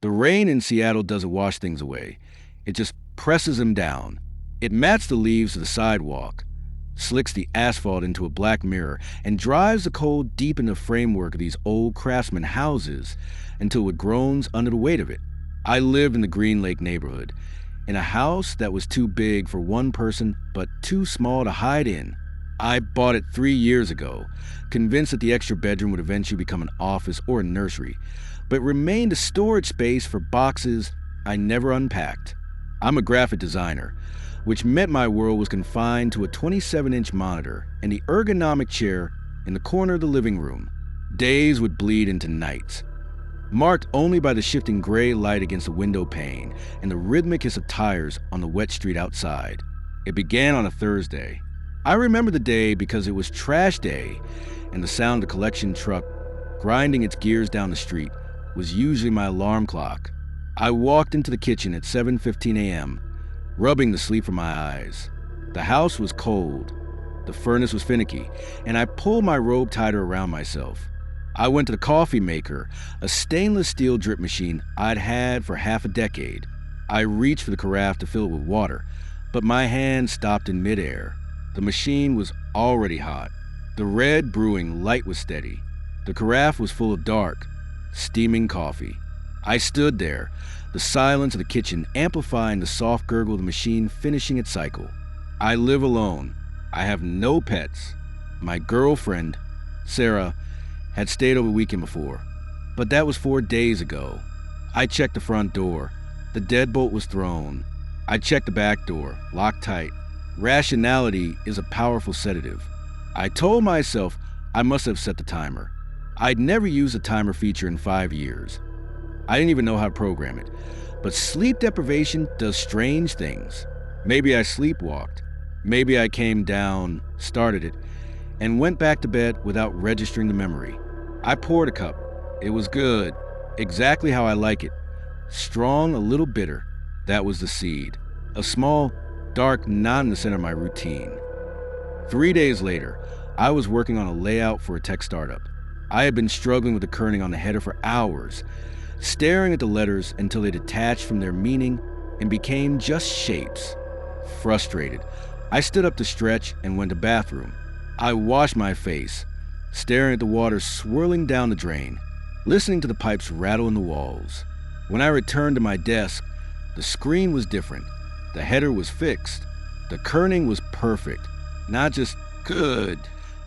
The rain in Seattle doesn't wash things away. It just presses them down. It mats the leaves of the sidewalk, slicks the asphalt into a black mirror, and drives the cold deep into the framework of these old craftsman houses until it groans under the weight of it. I lived in the Green Lake neighborhood, in a house that was too big for one person but too small to hide in. I bought it 3 years ago, convinced that the extra bedroom would eventually become an office or a nursery, but remained a storage space for boxes I never unpacked. I'm a graphic designer, which meant my world was confined to a 27-inch monitor and the ergonomic chair in the corner of the living room. Days would bleed into nights, marked only by the shifting gray light against the window pane and the rhythmic hiss of tires on the wet street outside. It began on a Thursday. I remember the day because it was trash day, and the sound of the collection truck grinding its gears down the street was usually my alarm clock. I walked into the kitchen at 7:15 a.m., rubbing the sleep from my eyes. The house was cold, the furnace was finicky, and I pulled my robe tighter around myself. I went to the coffee maker, a stainless steel drip machine I'd had for half a decade. I reached for the carafe to fill it with water, but my hand stopped in midair. The machine was already hot. The red brewing light was steady. The carafe was full of dark, steaming coffee. I stood there, the silence of the kitchen amplifying the soft gurgle of the machine finishing its cycle. I live alone. I have no pets. My girlfriend, Sarah, had stayed over the weekend before, but that was 4 days ago. I checked the front door. The deadbolt was thrown. I checked the back door, locked tight. Rationality is a powerful sedative. I told myself I must have set the timer. I'd never used the timer feature in 5 years. I didn't even know how to program it. But sleep deprivation does strange things. Maybe I sleepwalked. Maybe I came down, started it, and went back to bed without registering the memory. I poured a cup. It was good, exactly how I like it. Strong, a little bitter. That was the seed. A small, dark knot in the center of my routine. 3 days later, I was working on a layout for a tech startup. I had been struggling with the kerning on the header for hours, staring at the letters until they detached from their meaning and became just shapes. Frustrated, I stood up to stretch and went to the bathroom. I washed my face, staring at the water swirling down the drain, listening to the pipes rattle in the walls. When I returned to my desk, the screen was different. The header was fixed. The kerning was perfect. Not just good,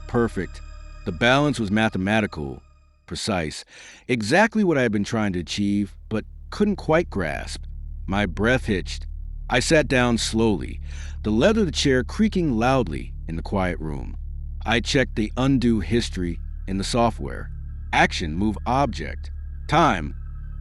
perfect. The balance was mathematical, precise, exactly what I had been trying to achieve, but couldn't quite grasp. My breath hitched. I sat down slowly, the leather of the chair creaking loudly in the quiet room. I checked the undo history in the software. Action, move object. Time,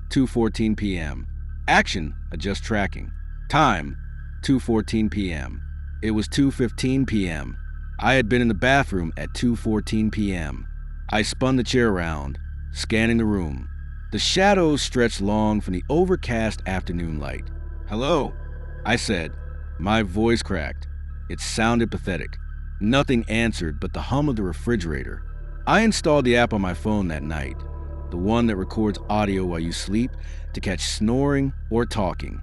2:14 p.m. Action, adjust tracking. Time, 2:14 p.m. It was 2:15 p.m. I had been in the bathroom at 2:14 p.m. I spun the chair around, scanning the room. The shadows stretched long from the overcast afternoon light. "Hello," I said. My voice cracked. It sounded pathetic. Nothing answered but the hum of the refrigerator. I installed the app on my phone that night, the one that records audio while you sleep to catch snoring or talking.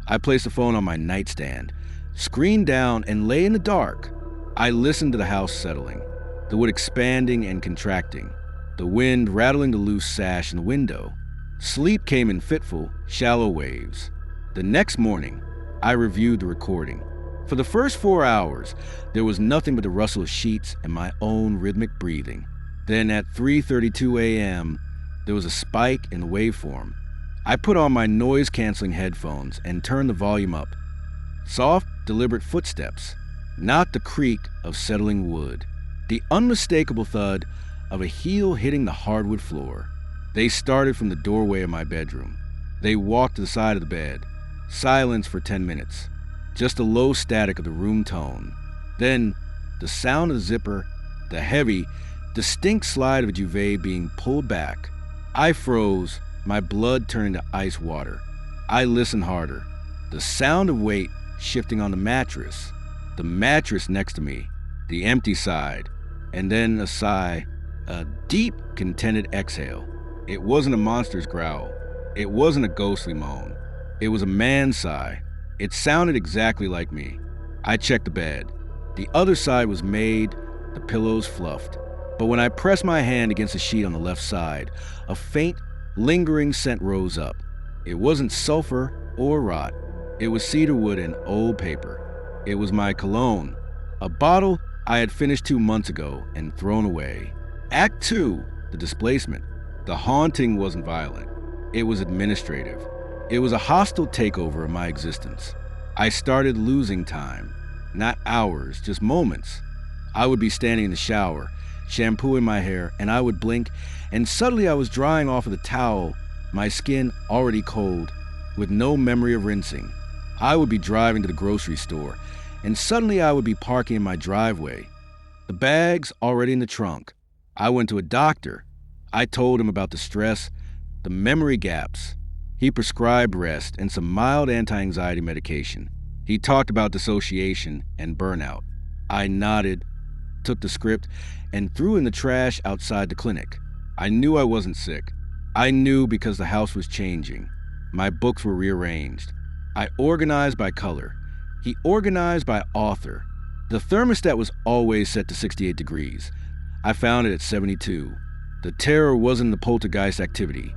I placed the phone on my nightstand, screen down, and lay in the dark. I listened to the house settling, the wood expanding and contracting, the wind rattling the loose sash in the window. Sleep came in fitful, shallow waves. The next morning, I reviewed the recording. For the first 4 hours, there was nothing but the rustle of sheets and my own rhythmic breathing. Then at 3:32 a.m., there was a spike in the waveform. I put on my noise-canceling headphones and turned the volume up. Soft, deliberate footsteps, not the creak of settling wood. The unmistakable thud of a heel hitting the hardwood floor. They started from the doorway of my bedroom. They walked to the side of the bed. Silence for 10 minutes. Just the low static of the room tone. Then, the sound of the zipper, the heavy, distinct slide of a duvet being pulled back. I froze, my blood turning to ice water. I listened harder. The sound of weight shifting on the mattress next to me, the empty side, and then a sigh, a deep, contented exhale. It wasn't a monster's growl. It wasn't a ghostly moan. It was a man's sigh. It sounded exactly like me. I checked the bed. The other side was made, the pillows fluffed. But when I pressed my hand against the sheet on the left side, a faint, lingering scent rose up. It wasn't sulfur or rot. It was cedar wood and old paper. It was my cologne, a bottle I had finished 2 months ago and thrown away. Act 2, the displacement. The haunting wasn't violent. It was administrative. It was a hostile takeover of my existence. I started losing time. Not hours, just moments. I would be standing in the shower, shampooing my hair, and I would blink, and suddenly I was drying off of the towel, my skin already cold, with no memory of rinsing. I would be driving to the grocery store, and suddenly I would be parking in my driveway. The bags already in the trunk. I went to a doctor. I told him about the stress, the memory gaps. He prescribed rest and some mild anti-anxiety medication. He talked about dissociation and burnout. I nodded, took the script, and threw in the trash outside the clinic. I knew I wasn't sick. I knew because the house was changing. My books were rearranged. I organized by color. He organized by author. The thermostat was always set to 68 degrees. I found it at 72. The terror wasn't the poltergeist activity.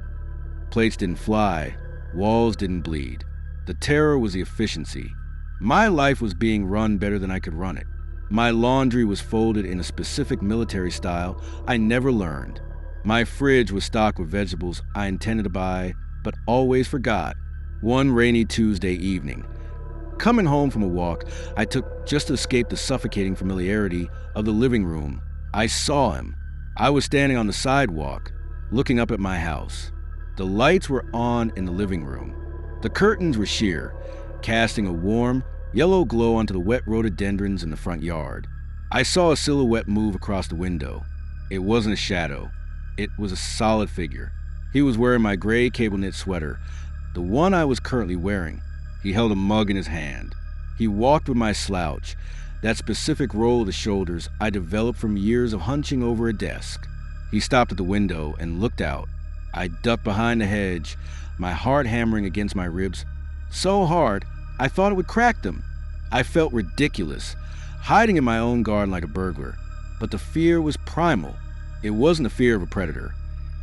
Plates didn't fly. Walls didn't bleed. The terror was the efficiency. My life was being run better than I could run it. My laundry was folded in a specific military style I never learned. My fridge was stocked with vegetables I intended to buy, but always forgot. One rainy Tuesday evening, coming home from a walk I took just to escape the suffocating familiarity of the living room, I saw him. I was standing on the sidewalk, looking up at my house. The lights were on in the living room. The curtains were sheer, casting a warm, yellow glow onto the wet rhododendrons in the front yard. I saw a silhouette move across the window. It wasn't a shadow. It was a solid figure. He was wearing my gray cable knit sweater, the one I was currently wearing. He held a mug in his hand. He walked with my slouch, that specific roll of the shoulders I developed from years of hunching over a desk. He stopped at the window and looked out. I ducked behind the hedge, my heart hammering against my ribs so hard I thought it would crack them. I felt ridiculous, hiding in my own garden like a burglar. But the fear was primal. It wasn't the fear of a predator.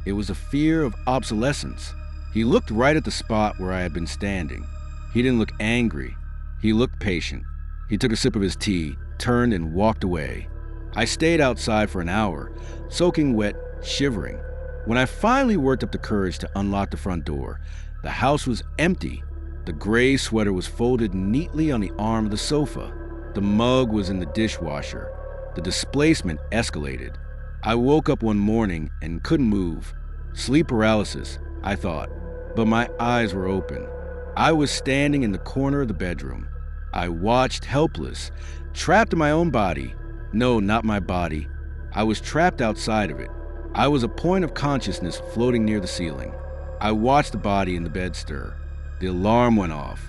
It was the fear of obsolescence. He looked right at the spot where I had been standing. He didn't look angry. He looked patient. He took a sip of his tea, turned and walked away. I stayed outside for an hour, soaking wet, shivering. When I finally worked up the courage to unlock the front door, the house was empty. The gray sweater was folded neatly on the arm of the sofa. The mug was in the dishwasher. The displacement escalated. I woke up one morning and couldn't move. Sleep paralysis, I thought, but my eyes were open. I was standing in the corner of the bedroom. I watched helpless, trapped in my own body. No, not my body. I was trapped outside of it. I was a point of consciousness floating near the ceiling. I watched the body in the bed stir. The alarm went off.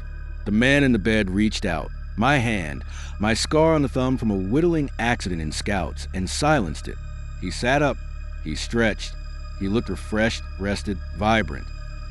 The man in the bed reached out, my hand, my scar on the thumb from a whittling accident in Scouts, and silenced it. He sat up. He stretched. He looked refreshed, rested, vibrant.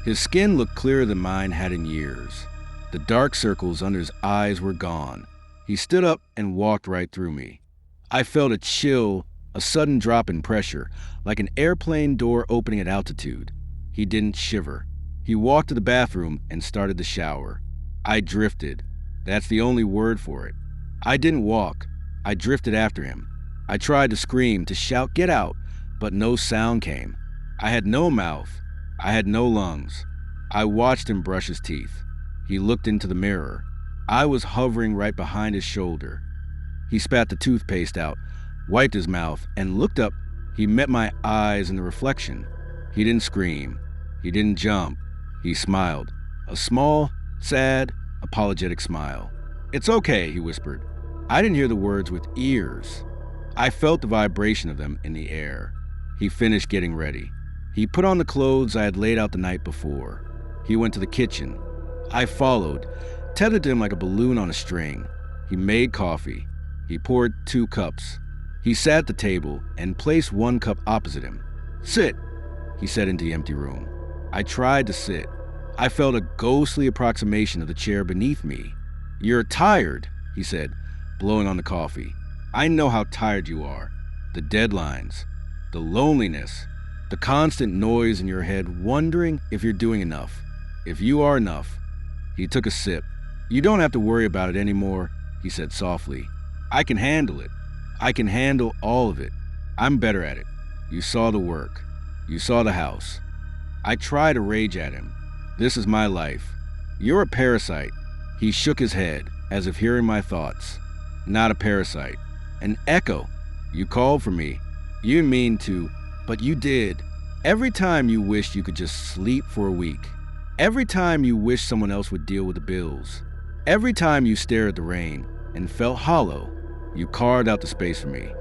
His skin looked clearer than mine had in years. The dark circles under his eyes were gone. He stood up and walked right through me. I felt a chill, a sudden drop in pressure, like an airplane door opening at altitude. He didn't shiver. He walked to the bathroom and started the shower. I drifted. That's the only word for it. I didn't walk. I drifted after him. I tried to scream, to shout, "Get out!" but no sound came. I had no mouth. I had no lungs. I watched him brush his teeth. He looked into the mirror. I was hovering right behind his shoulder. He spat the toothpaste out, wiped his mouth, and looked up. He met my eyes in the reflection. He didn't scream. He didn't jump. He smiled. A small, sad, apologetic smile. "It's okay," he whispered. I didn't hear the words with ears. I felt the vibration of them in the air. He finished getting ready. He put on the clothes I had laid out the night before. He went to the kitchen. I followed, tethered to him like a balloon on a string. He made coffee. He poured 2 cups. He sat at the table and placed 1 cup opposite him. "Sit," he said into the empty room. I tried to sit. I felt a ghostly approximation of the chair beneath me. "You're tired," he said, blowing on the coffee. "I know how tired you are. The deadlines, the loneliness, the constant noise in your head wondering if you're doing enough, if you are enough." He took a sip. "You don't have to worry about it anymore," he said softly. "I can handle it. I can handle all of it. I'm better at it. You saw the work. You saw the house." I tried to rage at him. "This is my life. You're a parasite." He shook his head, as if hearing my thoughts. "Not a parasite. An echo. You called for me. You didn't mean to, but you did. Every time you wished you could just sleep for a week. Every time you wished someone else would deal with the bills. Every time you stared at the rain and felt hollow, you carved out the space for me."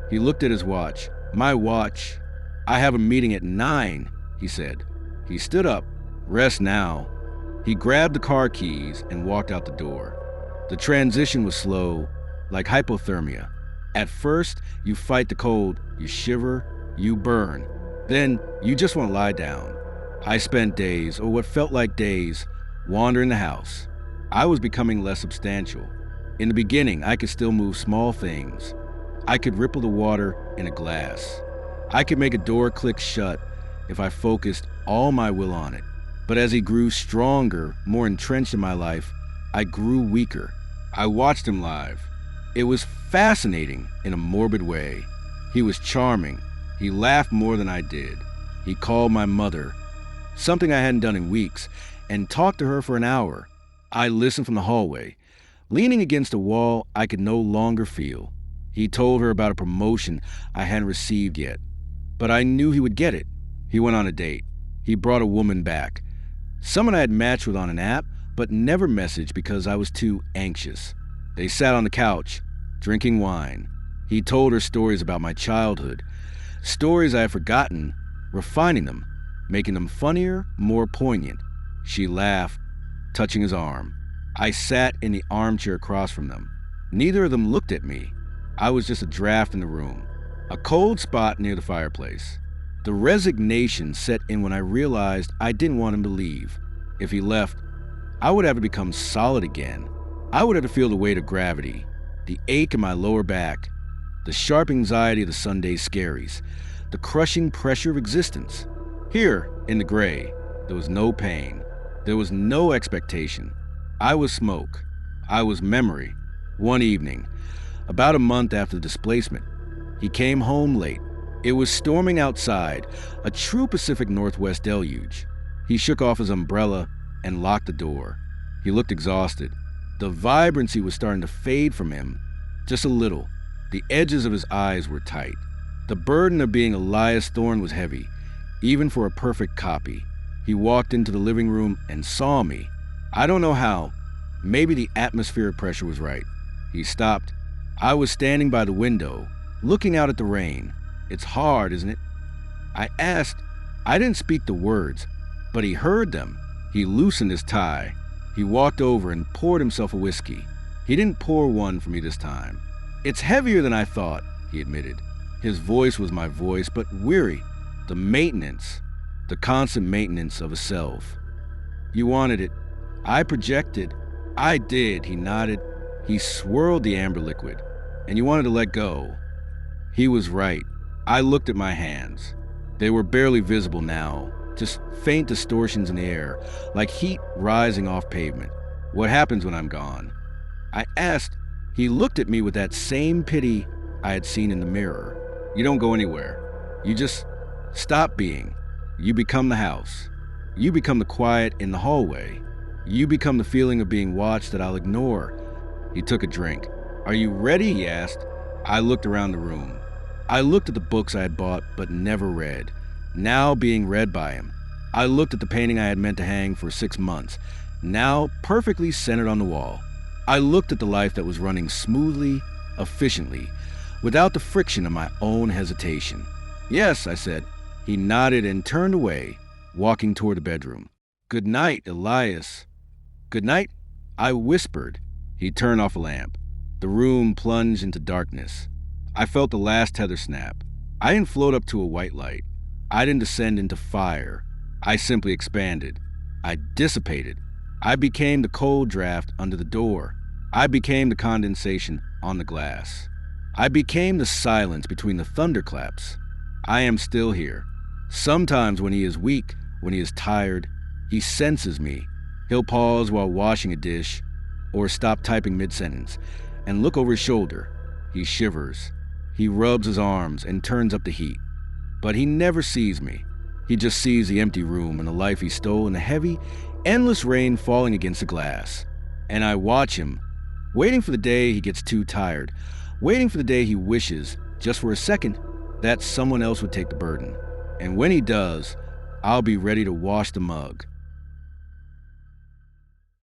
He looked at his watch. "My watch. I have a meeting at 9, he said. He stood up. "Rest now." He grabbed the car keys and walked out the door. The transition was slow, like hypothermia. At first, you fight the cold, you shiver, you burn. Then, you just want to lie down. I spent days, or what felt like days, wandering the house. I was becoming less substantial. In the beginning, I could still move small things. I could ripple the water in a glass. I could make a door click shut if I focused all my will on it. But as he grew stronger, more entrenched in my life, I grew weaker. I watched him live. It was fascinating in a morbid way. He was charming. He laughed more than I did. He called my mother, something I hadn't done in weeks, and talked to her for an hour. I listened from the hallway. Leaning against a wall I could no longer feel. He told her about a promotion I hadn't received yet, but I knew he would get it. He went on a date. He brought a woman back. Someone I had matched with on an app, but never messaged because I was too anxious. They sat on the couch, drinking wine. He told her stories about my childhood, stories I had forgotten, refining them, making them funnier, more poignant. She laughed, touching his arm. I sat in the armchair across from them. Neither of them looked at me. I was just a draft in the room, a cold spot near the fireplace. The resignation set in when I realized I didn't want him to leave. If he left, I would have to become solid again. I would have to feel the weight of gravity, the ache in my lower back, the sharp anxiety of the Sunday scaries, the crushing pressure of existence. Here, in the gray, there was no pain. There was no expectation. I was smoke. I was memory. One evening, about a month after the displacement, he came home late. It was storming outside, a true Pacific Northwest deluge. He shook off his umbrella and locked the door. He looked exhausted. The vibrancy was starting to fade from him, just a little. The edges of his eyes were tight. The burden of being Elias Thorne was heavy, even for a perfect copy. He walked into the living room and saw me. I don't know how. Maybe the atmospheric pressure was right. He stopped. I was standing by the window, looking out at the rain. "It's hard, isn't it?" I asked. I didn't speak the words, but he heard them. He loosened his tie. He walked over and poured himself a whiskey. He didn't pour one for me this time. "It's heavier than I thought," he admitted. His voice was my voice, but weary. The maintenance, the constant maintenance of a self. "You wanted it." I projected. "I did," he nodded. He swirled the amber liquid. "And you wanted to let go." He was right. I looked at my hands. They were barely visible now, just faint distortions in the air, like heat rising off pavement. "What happens when I'm gone?" I asked. He looked at me with that same pity I had seen in the mirror. "You don't go anywhere. You just stop being. You become the house. You become the quiet in the hallway. You become the feeling of being watched that I'll ignore." He took a drink. "Are you ready?" he asked. I looked around the room. I looked at the books I had bought but never read, now being read by him. I looked at the painting I had meant to hang for 6 months, now perfectly centered on the wall. I looked at the life that was running smoothly, efficiently, without the friction of my own hesitation. "Yes," I said. He nodded and turned away, walking toward the bedroom. "Good night, Elias." "Good night," I whispered. He turned off a lamp. The room plunged into darkness. I felt the last tether snap. I didn't float up to a white light. I didn't descend into fire. I simply expanded. I dissipated. I became the cold draft under the door. I became the condensation on the glass. I became the silence between the thunderclaps. I am still here. Sometimes when he is weak, when he is tired, he senses me. He'll pause while washing a dish or stop typing mid-sentence and look over his shoulder. He shivers. He rubs his arms and turns up the heat. But he never sees me. He just sees the empty room and the life he stole in the heavy, endless rain falling against the glass. And I watch him, waiting for the day he gets too tired, waiting for the day he wishes, just for a second, that someone else would take the burden. And when he does, I'll be ready to wash the mug.